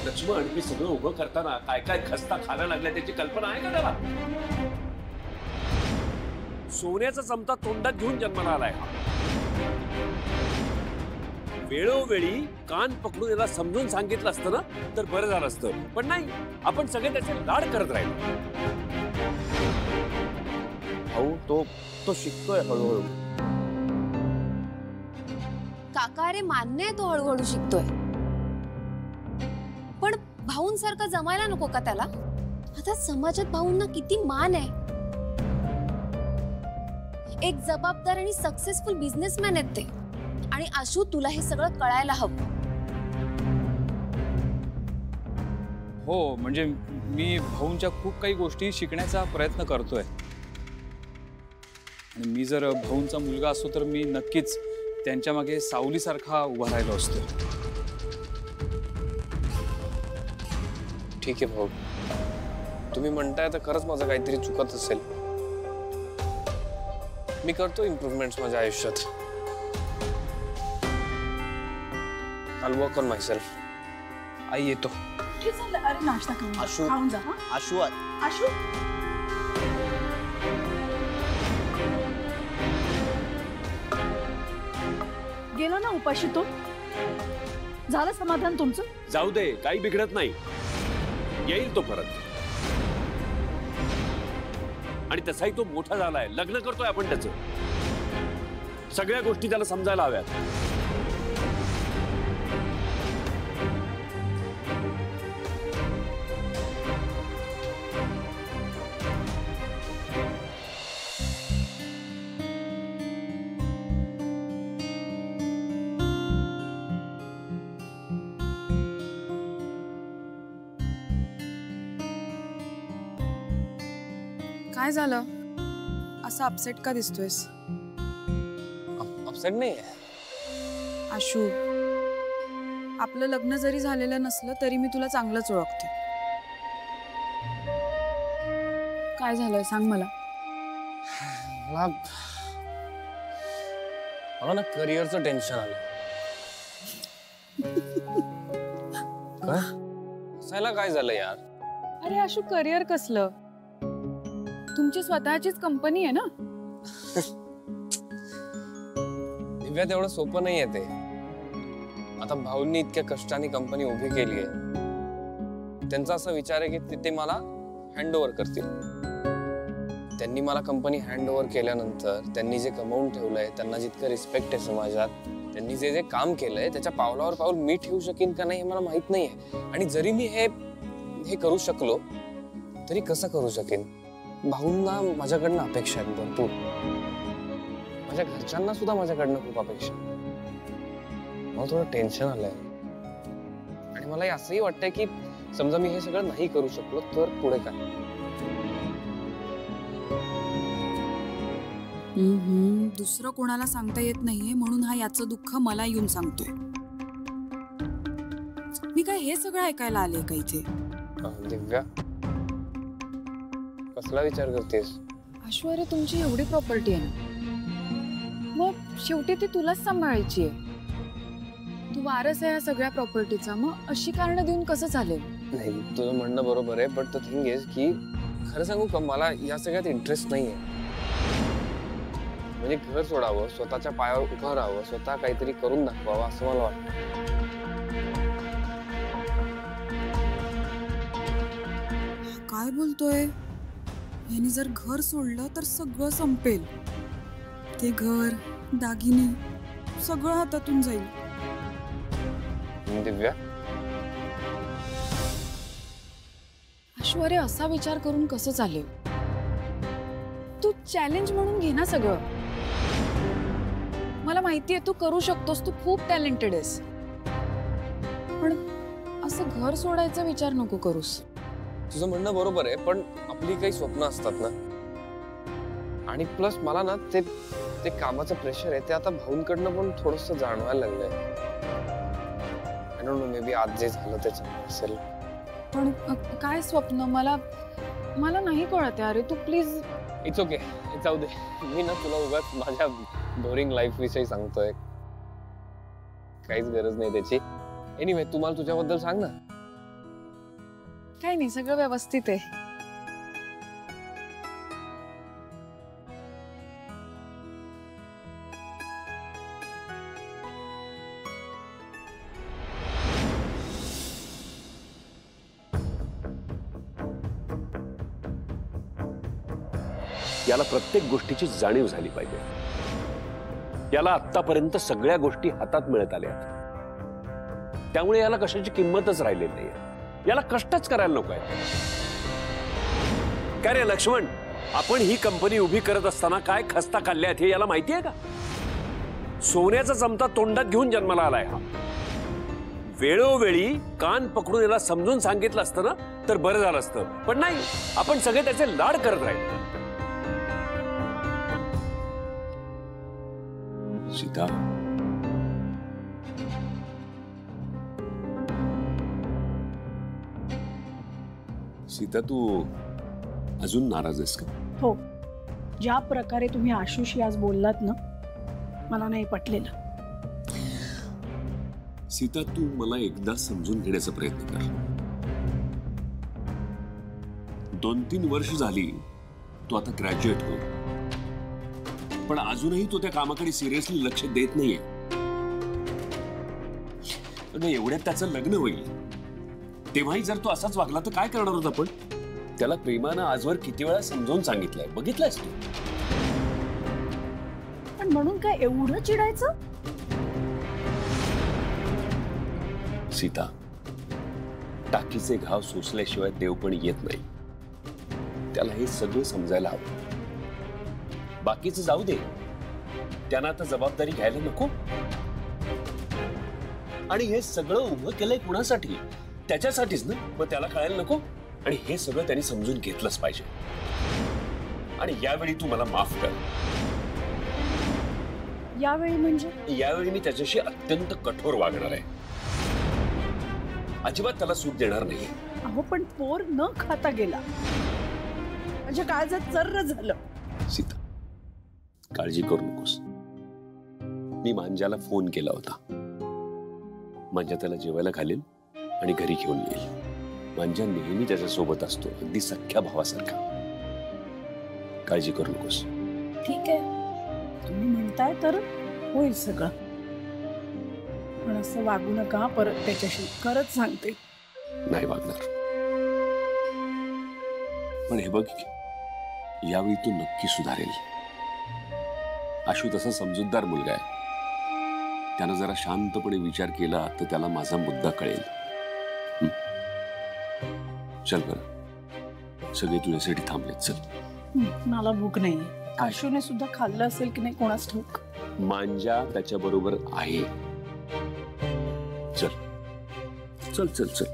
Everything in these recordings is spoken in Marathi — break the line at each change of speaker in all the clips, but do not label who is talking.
लक्ष्मण मी सगळं उभं करताना काय काय खस्ता खायला लागल्या त्याची कल्पना आहे का त्याला? सोन्याचा चमचा तोंडात घेऊन जन्माला आलाय. वेळोवेळी कान पकडून याला समजून सांगितलं असतं ना तर बरं झालं असतं, पण नाही, आपण सगळे त्याचे लाड करत राहिलो.
भाऊ तो शिकतोय हळूहळू.
काका अरे मान्य आहे तो हळूहळू शिकतोय, पण भाऊंसारखं जमायला नको का त्याला? आता समाजात भाऊंना किती मान आहे. एक जबाबदार आणि सक्सेसफुल बिझनेसमॅन आहेत ते. आणि आशू तुला हे सगळं कळायला हवं.
हो म्हणजे मी भाऊंच्या खूप काही गोष्टी शिकण्याचा प्रयत्न करतोय. आणि मी जर भाऊंचा मुलगा असतो तर मी नक्कीच त्यांच्या मागे सावलीसारखा उभा राहिलो असतो.
ठीक आहे भाऊ, तुम्ही म्हणताय तर खरंच माझं काहीतरी चुकत असेल. मी करतो इम्प्रूव्हमेंट्स माझ्या आयुष्यात. I'll work on myself. आई येतो.
अरे नाश्ता करून
आशू
खाऊन जा.
आशू
आशू गेला ना उपाशी तो. झालं समाधान तुमचं?
जाऊ दे, काही बिघडत नाही, येईल तो परत. आणि तसाही तो मोठा झालाय, लग्न करतोय आपण त्याचं. सगळ्या गोष्टी त्याला समजायला हव्यात.
काय झालं? असं अपसेट का दिसतोयस?
अपसेट नाही आहे
आशू, आपलं लग्न जरी झालेलं नसलं तरी मी तुला चांगलंच ओळखते. काय झालंय सांग मला.
मला ना करिअरचं टेन्शन आलं. हसायला काय झालं यार?
अरे आशू, करिअर कसलं? तुमची स्वतःचीच कंपनी आहे ना.
दिव्या तेवढं सोपं नाहीये ते. आता भाऊंनी इतक्या कष्टाने कंपनी उभी केली आहे. त्यांचा असा विचार आहे की ते मला हँडओव्हर करतील. त्यांनी मला कंपनी हँडओव्हर केल्यानंतर त्यांनी जे कमवून ठेवलंय, त्यांना जितकं रिस्पेक्ट आहे समाजात, त्यांनी जे जे काम केलंय त्याच्या पावलावर पाऊल मी ठेवू शकेन का नाही हे मला माहित नाहीये. आणि जरी मी हे करू शकलो तरी कसं करू शकेन? भाऊंना माझ्याकडनं अपेक्षा आहेत भरपूर. माझ्या घरच्यांना सुद्धा माझ्याकडनं खूप अपेक्षा. मला थोडं टेन्शन आलंय. आणि मला असंही वाटतंय की समजा मी हे सगळं नाही करू शकलो तर पुढे काय?
दुसरं कोणाला सांगता येत नाहीये म्हणून हा याचं दुःख मला येऊन सांगतोय. मी काय हे सगळं ऐकायला आले का इथे?
दिव्या, कसला विचार करतेस?
ऐश्वर्या, तुमची एवढी प्रॉपर्टी आहे ना, मग शेवटी ती तुलाच सांभाळायची आहे. तू वारस आहे या सगळ्या प्रॉपर्टीचा, मग अशी कारणं देऊन कसं चालेल?
नाही, तुझं म्हणणं बरोबर आहे, बट द थिंग इज की खरं सांगू का, मला या सगळ्यात इंटरेस्ट नाहीये. म्हणजे घर सोडावं, स्वतःच्या पायावर उभं राहावं, स्वतः काहीतरी करून दाखवावं असं मला वाटतं.
काय बोलतोय? यांनी जर घर सोडलं तर सगळं संपेल. ते घर, दागिने सगळं हातातून जाईल.
दिव्या,
ऐश्वर्या, असा विचार करून कसं चालेल? तू चॅलेंज म्हणून घे ना सगळं. मला माहितीये तू करू शकतोस, तू खूप टॅलेंटेड आहेस, पण असं घर सोडायचा विचार नको करूस.
तुझं म्हणणं बरोबर आहे, पण आपली काही स्वप्न असतात ना. आणि प्लस मला ना ते कामाचं प्रेशर आहे ते आता भाऊंकडनं पण थोडंसं जाणवायला लागलंय. I don't know, may be आज जे झालं ते चांगलं असेल.
पण काय स्वप्न? मला नाही कळत आहे. अरे तू प्लीज.
इट्स ओके, जाऊ दे. मी ना तुला उगाच माझ्या बोरिंग लाईफ विषयी सांगतोय, काहीच गरज नाही त्याची. एनिवे, तू मला तुझ्याबद्दल सांग ना.
काही नाही, सगळं व्यवस्थित आहे.
याला प्रत्येक गोष्टीची जाणीव झाली पाहिजे. याला आतापर्यंत सगळ्या गोष्टी हातात मिळत आल्या, त्यामुळे याला कशाची किंमतच राहिलेली नाहीये. याला कष्टच करायला नकोय. काय रे लक्ष्मण, आपण ही कंपनी उभी करत असताना काय खस्ता खाल्ल्यात हे याला माहिती आहे का? सोन्याचा चमचा तोंडात घेऊन जन्माला आलाय हा. वेळोवेळी कान पकडून याला समजून सांगितलं असतं ना तर बरं झालं असतं, पण नाही, आपण सगळे त्याचे लाड करत राहिलो. सीता, सीता, तू अजून नाराज आहेस का?
हो, ज्या प्रकारे तुम्ही आशुशी आज बोललात ना, मला नाही पटलेलं.
सीता, तू मला एकदा समजून घेण्याचा प्रयत्न कर. 2-3 वर्ष झाली तू आता ग्रॅज्युएट हो, पण अजूनही तो त्या कामाकडे सिरियसली लक्ष देत नाहीये. अगं, एवढ्यात त्याचं लग्न होईल, तेव्हाही जर तो असाच वागला तर काय करणार होत आपण? त्याला प्रेमानं आजवर किती वेळा समजावून सांगितलंय, बघितलंयस तू?
पण म्हणून काय एवढं चिडायचं?
सीता, टाकीचे घाव सोसल्याशिवाय देव पण येत नाही. त्याला हे सगळं समजायला हवं. बाकीचं जाऊ दे, त्यांना आता जबाबदारी घ्यायला नको. आणि हे सगळं उभं केलंय कुणासाठी? त्याच्यासाठीच ना. मग त्याला कळायला नको. आणि हे सगळं त्यांनी समजून घेतलंच पाहिजे. आणि यावेळी तू मला माफ कर.
यावेळी म्हणजे?
यावेळी मी त्याच्याशी अत्यंत कठोर वागणार आहे. अजिबात त्याला सूट देणार नाही.
अहो, पण पोर न खाता गेला म्हणजे काळजात चर्र झालं.
सीता, काळजी करू नकोस. मी मांजाला फोन केला होता. मांजा त्याला जेवायला घालेल आणि घरी घेऊन येईल. मांजा नेहमी त्याच्या सोबत असतो, अगदी सख्या भावासारखा. काळजी करू नकोस.
ठीक आहे, तुम्ही म्हणताय तर होईल सगळं, पण असं वागू नका परत त्याच्याशी. खरंच सांगते.
नाही वागणार. पण हे बघ, यावेळी तू नक्की सुधारेल. आशू तसा समजूतदार मुलगा आहे. त्यानं जरा शांतपणे विचार केला तर त्याला माझा मुद्दा कळेल. चल बरं, सगळे तुझ्यासाठी थांबलेत. चल.
मला भूक नाही. आशूने सुद्धा खाल्लं असेल की नाही कोणास ठाऊक.
मांजा त्याच्या बरोबर आहे. चल चल चल चल.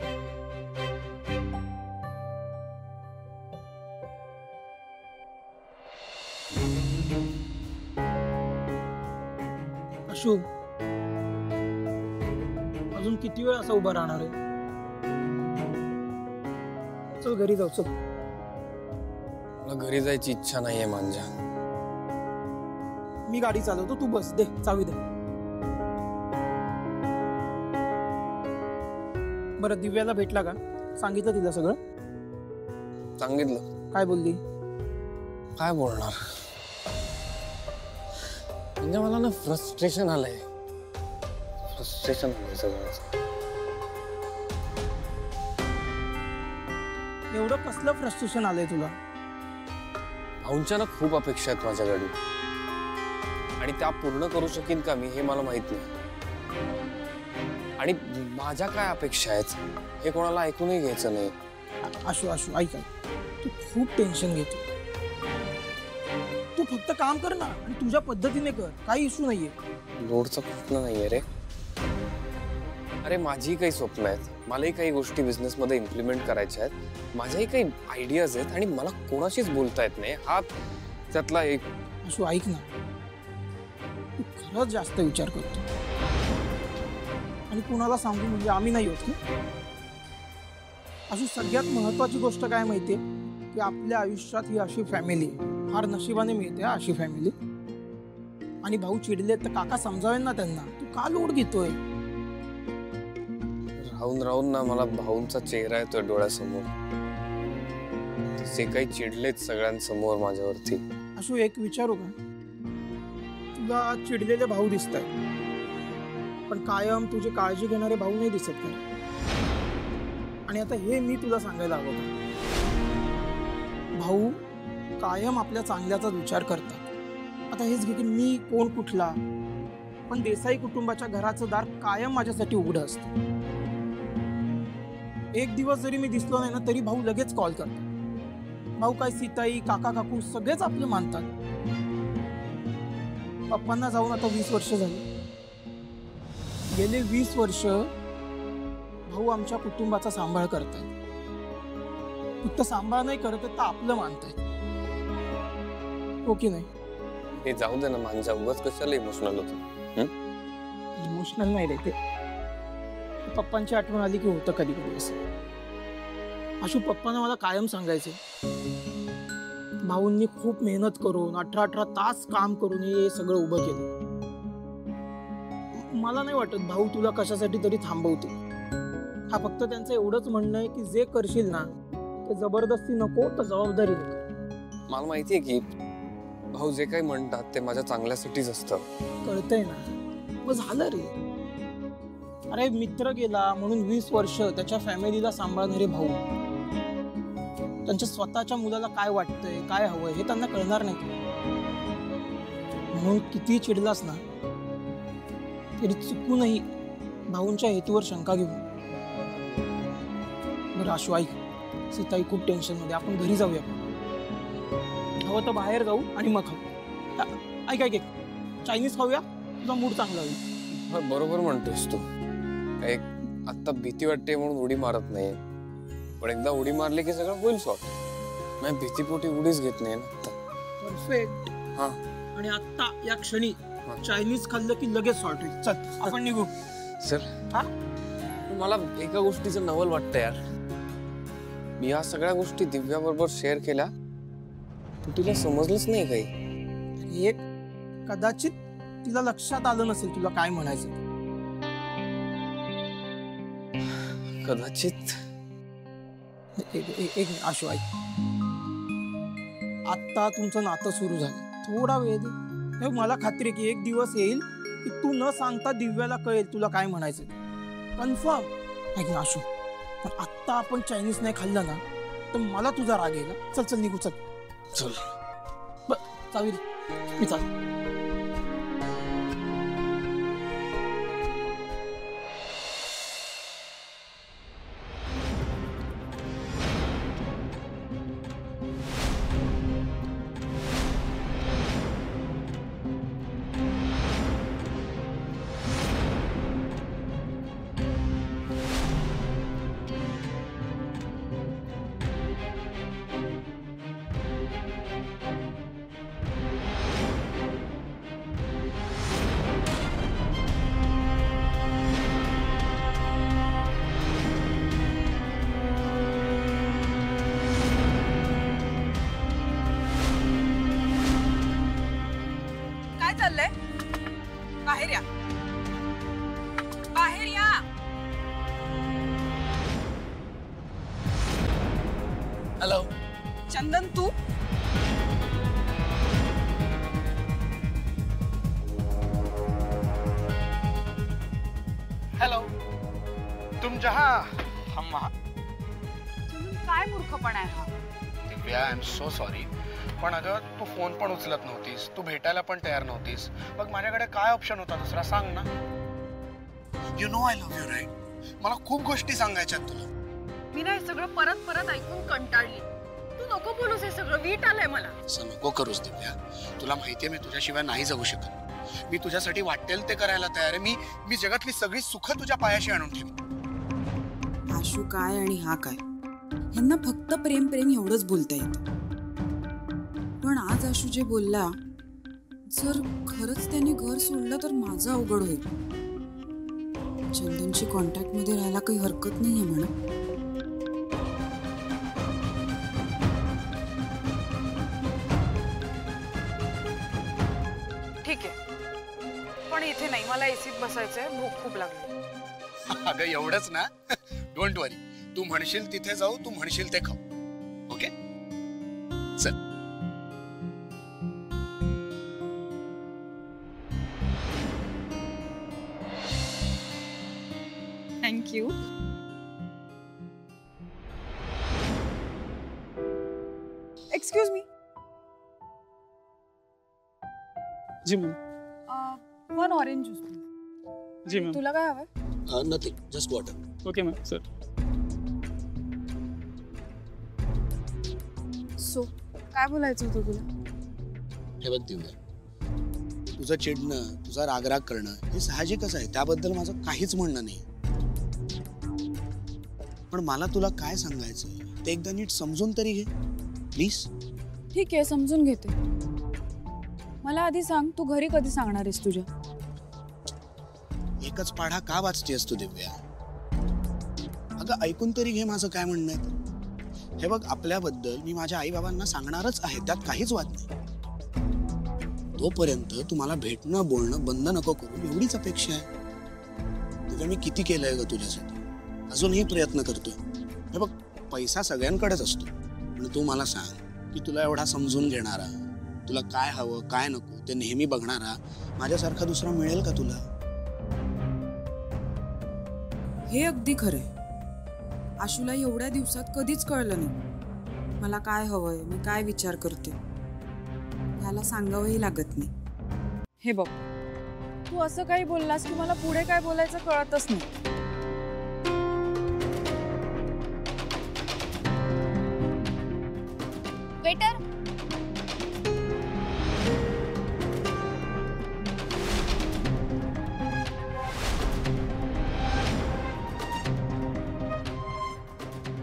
आशू, अजून किती वेळ असा उभा राहणार आहे? चल घरी जाऊ. चल.
मला घरी जायची इच्छा नाहीये मांजा.
मी गाडी चालवतो, तू बस. दे चावी दे. बरं, दिव्याला भेटला का? सांगितलं तिला सगळं?
सांगितलं.
काय बोलली?
काय बोलणार? म्हणजे मला ना फ्रस्ट्रेशन आलंय. फ्रस्ट्रेशन आलंय सगळं.
एवढं कसलं फ्रस्ट्रेशन आलंय तुला?
भाऊंच्या ना खूप अपेक्षा आहेत माझ्याकडे, आणि त्या पूर्ण करू शकीन का मी हे मला माहित नाही. आणि माझ्या काय अपेक्षा आहेत हे कोणाला ऐकूनही घ्यायचं नाही.
आशू आशू ऐक, तू खूप टेन्शन घेतो. तू फक्त काम कर ना आणि तुझ्या पद्धतीने कर. काही इश्यू नाहीये.
लोडचा प्रश्न नाहीये रे. अरे, माझी काही स्वप्न आहेत. मलाही काही गोष्टी बिझनेस मध्ये इम्प्लिमेंट करायच्या आहेत. माझ्याही काही आयडियाज आहेत आणि मला कोणाशीच बोलता येत नाही. हा त्यातला एक.
आशू ऐक ना, तू खरंच जास्त विचार करतो. आणि कुणाला सांगू म्हणजे आम्ही नाही होत ना. अशी सगळ्यात महत्वाची गोष्ट काय माहितीये की आपल्या आयुष्यात ही अशी फॅमिली फार नशिबाने मिळते. अशी फॅमिली. आणि भाऊ चिडले तर काका समजावेन ना त्यांना. तू का लोड घेतोय?
राहून राहून ना मला भाऊंचा चेहरा येतोय डोळ्यासमोर. जे काही चिडलेत सगळ्यांसमोर माझ्यावरती.
असू एक विचारू का? तुला चिडलेले भाऊ दिसत आहेत, पण कायम तुझी काळजी घेणारे भाऊ नाही दिसत का? आणि आता हे मी तुला सांगायला हवं का? भाऊ कायम आपल्या चांगल्याचाच विचार करतात. आता हेच घे की मी कोण कुठला, पण देसाई कुटुंबाच्या घराचं दार कायम माझ्यासाठी उघडं असतं. एक दिवस जरी मी दिसलो नाही ना तरी भाऊ लगेच कॉल करतात. भाऊ काय सीताई काका काकू सगळेच आपले मानतात. पप्पांना जाऊन आता 20 वर्ष झाली. गेले 20 वर्ष भाऊ आमच्या कुटुंबाचा सांभाळ करतायत. फक्त सांभाळ नाही करत तर आपलं मानतायत. हो की नाही?
हे जाऊ दे ना मांजा, उगाच कशाला इमोशनल होतं.
इमोशनल नाही रे ते. पप्पांची आठवण आली की होतं कधी कधी असं. आशू पप्पांना मला कायम सांगायचे, भाऊंनी खूप मेहनत करून 18 तास काम करून हे सगळं उभं केलं. मला नाही वाटत भाऊ तुला कशासाठी तरी थांबवते. हा फक्त त्यांचं एवढंच म्हणणं आहे की जे करशील ना ते जबरदस्ती नको, तर जबाबदारी नको.
मला माहितीये की भाऊ जे काही म्हणतात ते माझ्या चांगल्यासाठीच असतं.
कळतंय ना? मग झालं रे. अरे मित्र गेला म्हणून 20 वर्ष त्याच्या फॅमिलीला सांभाळणारे भाऊ, त्यांच्या स्वतःच्या मुलाला काय वाटतंय काय हवंय हे त्यांना कळणार नाही. म्हणून किती चिडलास ना तरी चुकूनही भाऊंच्या हेतूवर शंका घेऊ. बरं आशू ऐक, सीताई खूप टेन्शन मध्ये, आपण घरी जाऊया. हवं तर बाहेर जाऊ आणि मग खाऊ. ऐक ऐक चायनीज खाऊया, तुझा मूड चांगला होईल.
बरोबर म्हणतोस तू. एक आता भीती वाटते म्हणून उडी मारत नाही, पण एकदा उडी मारली की सगळं होईल सॉर्ट. मी भीतीपोटी उडीच घेत नाही ना.
परफेक्ट.
हा,
आणि आता या क्षणी चायनीज खाल्लं की लगेच सॉर्ट होईल. चल आपण निघू.
सर
हा,
मला एका गोष्टीचं नवल वाटतं यार. मी या सगळ्या गोष्टी दिव्या बरोबर शेअर केल्या, पण तिला समजलंच नाही काही.
एक कदाचित तिला लक्षात आलं नसेल तुला काय म्हणायचं.
कदाचित.
एक आशू ऐक, आता तुमचं नातं सुरू झालं, थोडा वेळ दे. मला खात्री आहे की एक दिवस येईल की तू न सांगता दिव्याला कळेल तुला काय म्हणायचं. कन्फर्म ऐक ना आशू. पण आत्ता आपण चायनीज नाही खाल्लं ना तर मला तुझा राग येईल. चल चल निघू. चल
चल.
चावी मी चाल.
बाहेर या, बाहेर या.
हॅलो
चंदन, तू
हेलो, तुम जहाँ हम वहाँ.
काय मूर्खपणा आहे हा.
दिव्या, आय एम सो सॉरी. पण अगं तू फोन पण उचलत नव्हतीस, तू भेटायला पण तयार नव्हतीस. मग माझ्याकडे काय ऑप्शन होता दुसरा, सांग ना. You know I love you right. मला खूप गोष्टी सांगायच्यात तुला.
मी ना हे सगळं परत परत ऐकून कंटाळली. तू नको बोलूस, हे सगळं वीट आलंय मला.
असं नको करूस दिव्या. तुला माहितीये मी तुझ्याशिवाय नाही जगू शकत. मी तुझ्यासाठी वाटेल ते करायला तयार आहे. मी जगातली सगळी सुख तुझ्या पायाशी आणून ठेवीन.
आशू काय आणि हा काय, ह्यांना फक्त प्रेम प्रेम एवढंच बोलता येतं. पण आज आशू जे बोलला, जर खरंच त्याने घर सोडलं तर माझं अवघड होईल. चंदनची कॉन्टॅक्ट मध्ये राहायला काही हरकत नाहीये म्हणा.
ठीक आहे, पण इथे नाही, मला एसीत बसायचंय, भूक खूप लागली.
अगं एवढंच ना. डोंट वरी, तू म्हणशील तिथे जाऊ, तू म्हणशील ते खाऊ. ओके चल.
थँक्यू. Excuse me.
जी मॅम.
One orange juice.
जी मॅम.
तुला काय हवंय?
Nothing, just water.
Okay ma'am. Sir.
So काय बोलायचं होतं तुला?
हे बघ दिव्या, तुझं चिडणं, तुझा रागराग करणं हे साहजिकच आहे, त्याबद्दल माझं काहीच म्हणणं नाही. पण मला तुला काय सांगायचं ते एकदा नीट समजून तरी घे प्लीज.
ठीक आहे, समजून घेते. मला आधी सांग, तू घरी कधी सांगणार आहेस तुझ्या?
एकच पाढा का वाचतेस तू दिव्या? अगं ऐकून तरी घे माझं काय म्हणणं आहे. हे बघ, आपल्याबद्दल मी माझ्या आई बाबांना सांगणारच आहे, त्यात काहीच वाद नाही. तोपर्यंत तुम्हाला भेटणं बोलणं बंद नको करू, एवढीच अपेक्षा आहे. तुझं मी किती केलंय ग तुझ्यासाठी, अजूनही प्रयत्न करतोय. हे बघ, पैसा सगळ्यांकडेच असतो, पण तू मला सांग की तुला एवढा समजून घेणारा, तुला काय हवं काय नको ते नेहमी बघणारा माझ्यासारखा दुसरा मिळेल का तुला?
हे अगदी खरंय. आशूला एवढ्या दिवसात कधीच कळलं नाही मला काय हवंय, मी काय विचार करते. ह्याला सांगावंही लागत नाही.
हे बघ, तू असं काही बोललास की मला पुढे काय बोलायचं कळतच नाही.
वेटर,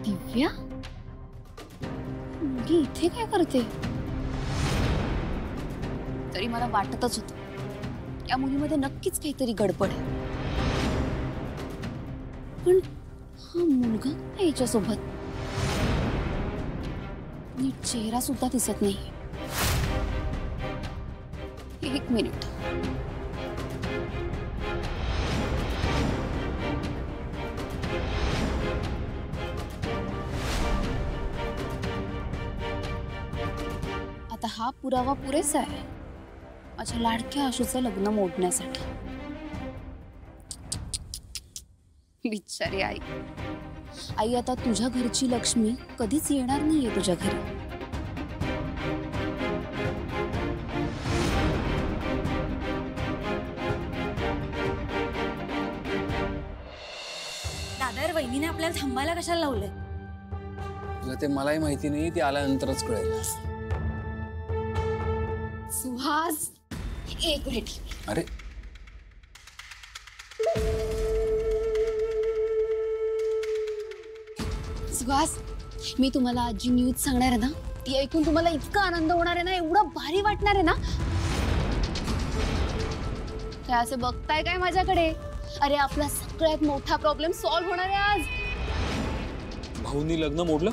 दिव्या मुलगी इथे काय करते? तरी मला वाटतच होतं या मुलीमध्ये नक्कीच काहीतरी गडबड आहे. पण हा मुलगा काय याच्यासोबत? नीट चेहरा सुद्धा दिसत नाही. एक मिनिट. आता हा पुरावा पुरेसा आहे माझ्या लाडक्या आशूचं लग्न मोडण्यासाठी. बिचारी आई. आई, आता तुझ्या घरची लक्ष्मी कधीच येणार नाहीये तुझ्या घरी.
दादा, वहिनीने आपल्याला थांबायला कशाला लावलंय?
तुला ते मलाही माहिती नाही, ती आल्यानंतरच कळेल.
सुहास, एक मिनिट.
अरे
सुहास, मी तुम्हाला आज जी न्यूज सांगणार आहे ना, ती ऐकून तुम्हाला इतका आनंद होणार आहे ना, एवढं भारी वाटणार आहे ना. काय असे बघताय काय माझ्याकडे? अरे, आपला सगळ्यात मोठा प्रॉब्लेम सॉल्व्ह होणार आहे आज.
भाऊनी लग्न मोडलं?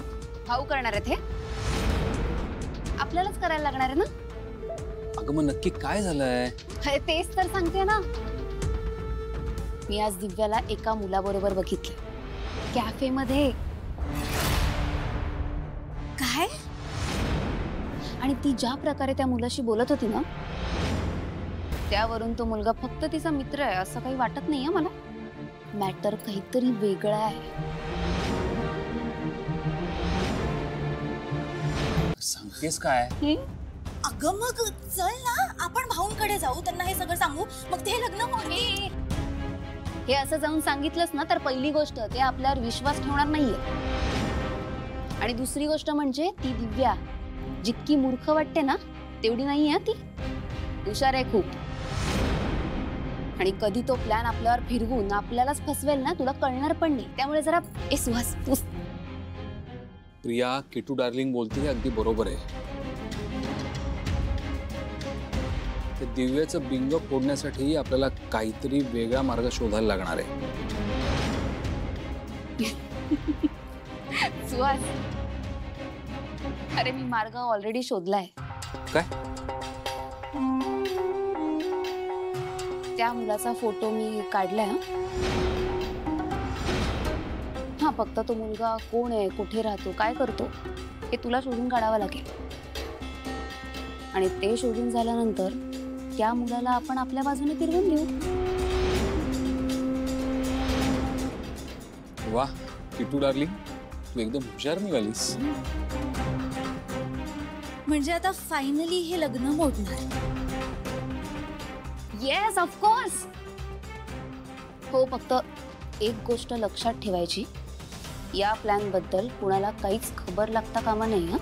भाऊ करणार आहेत हे? आपल्यालाच करायला लागणार आहे ना.
अगं मग नक्की काय झालंय?
अरे तेच तर सांगते ना. मी आज दिव्याला एका मुलाबरोबर बघितलं कॅफेमध्ये.
काय?
आणि ती ज्या प्रकारे त्या मुलाशी बोलत होती ना, त्यावरून तो मुलगा फक्त तिचा मित्र आहे असं काही वाटत नाहीये मला. मॅटर काहीतरी वेगळं आहे.
सांगतेस काय?
अगं मग चल ना, आपण भाऊंकडे जाऊ, त्यांना हे सगळं सांगू, मग ते लग्न मोडले.
हे असं जाऊन सांगितलंस ना तर पहिली गोष्ट ते आपल्यावर विश्वास ठेवणार नाहीये. आणि दुसरी गोष्ट म्हणजे ती दिव्या जितकी मूर्ख वाटते ना तेवढी नाहीये ती. हुशार आहे खूप. आणि कधी तो प्लॅन आपल्यावर फिरवून आपल्यालाच फसवेल ना तुला कळणार पण नाही. त्यामुळे जरा सुहास तू.
प्रिया, किटू डार्लिंग बोलते अगदी बरोबर आहे. ते दिव्याचं बिंग फोडण्यासाठी आपल्याला काहीतरी वेगळा मार्ग शोधायला लागणार आहे.
सुहास, अरे मी मार्ग ऑलरेडी शोधलाय.
काय?
त्या मुलाचा फोटो मी काढलाय. फक्त तो मुलगा कोण आहे, कुठे राहतो, काय करतो हे तुला शोधून काढावं लागेल. आणि ते शोधून झाल्यानंतर त्या मुलाला आपण आपल्या बाजूने फिरवून घेऊ.
वा किटू डार्लिंग, तू एकदम हुशार निघालीस.
म्हणजे आता फायनली हे लग्न मोडणार.
Yes of course. हो, फक्त एक गोष्ट लक्षात ठेवायची, या प्लॅन बद्दल कुणाला काहीच खबर लागता कामा नाही.